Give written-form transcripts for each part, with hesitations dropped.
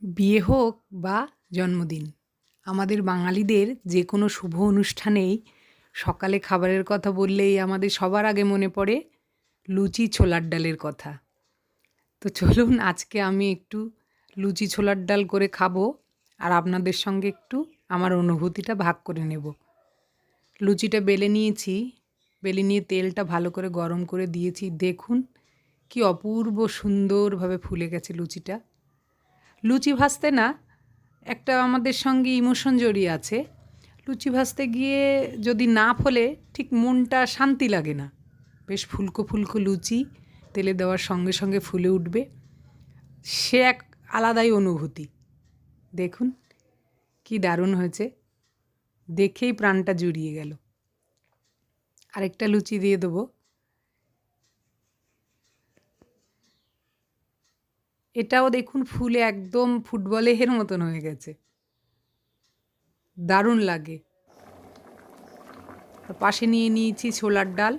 বিয়ে হোক বা জন্মদিন, আমাদের বাঙালিদের যে কোনো শুভ অনুষ্ঠানেই সকালে খাবারের কথা বললেই আমাদের সবার আগে মনে পড়ে লুচি ছোলার ডালের কথা। তো চলুন আজকে আমি একটু লুচি ছোলার ডাল করে খাবো আর আপনাদের সঙ্গে একটু আমার অনুভূতিটা ভাগ করে নেব। লুচিটা বেলে নিয়েছি, বেলে নিয়ে তেলটা ভালো করে গরম করে দিয়েছি। দেখুন কি অপূর্ব সুন্দরভাবে ফুলে গেছে লুচিটা। লুচি ভাজতে না একটা আমাদের সঙ্গে ইমোশন জড়িয়ে আছে। লুচি ভাজতে গিয়ে যদি না ফোলে ঠিক মনটা শান্তি লাগে না। বেশ ফুলকো ফুলকো লুচি তেলে দেওয়ার সঙ্গে সঙ্গে ফুলে উঠবে, সে এক আলাদাই অনুভূতি। দেখুন কি দারুণ হয়েছে, দেখেই প্রাণটা জুড়িয়ে গেল। আরেকটা লুচি দিয়ে দেবো। এটাও দেখুন ফুলে একদম ফুটবলের মতন হয়ে গেছে, দারুণ লাগে। পাশে নিয়ে নিয়েছি ছোলার ডাল,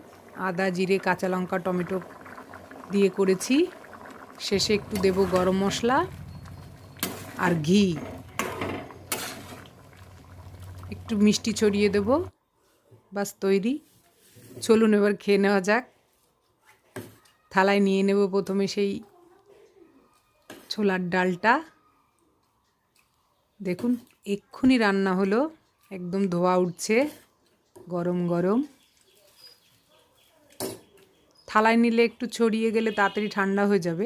আদা জিরে কাঁচা লঙ্কা টমেটো দিয়ে করেছি। শেষে একটু দেব গরম মশলা আর ঘি, একটু মিষ্টি ছড়িয়ে দেব, বাস তৈরি। চলুন এবার খেয়ে নেওয়া যাক। থালায় নিয়ে নেব প্রথমে সেই ছোলার ডালটা। দেখুন এক্ষুনি রান্না হলো, একদম ধোয়া উঠছে, গরম গরম। থালায় নিলে একটু ছড়িয়ে গেলে তাড়াতাড়ি ঠান্ডা হয়ে যাবে,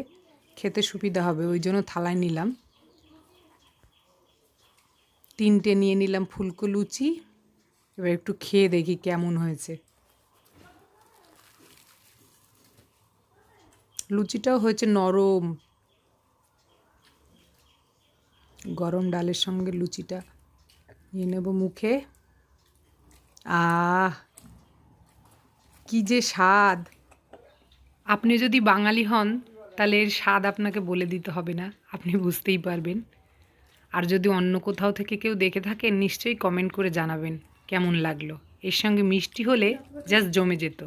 খেতে সুবিধা হবে, ওই জন্য থালায় নিলাম। তিনটে নিয়ে নিলাম ফুলকো লুচি। এবার একটু খেয়ে দেখি কেমন হয়েছে। লুচিটাও হয়েছে নরম, গরম ডালের সঙ্গে লুচিটা নিয়ে নেব মুখে। আহ কি যে স্বাদ! আপনি যদি বাঙালি হন তাহলে এর স্বাদ আপনাকে বলে দিতে হবে না, আপনি বুঝতেই পারবেন। আর যদি অন্য কোথাও থেকে কেউ দেখে থাকেন নিশ্চয়ই কমেন্ট করে জানাবেন কেমন লাগলো। এর সঙ্গে মিষ্টি হলে জাস্ট জমে যেত।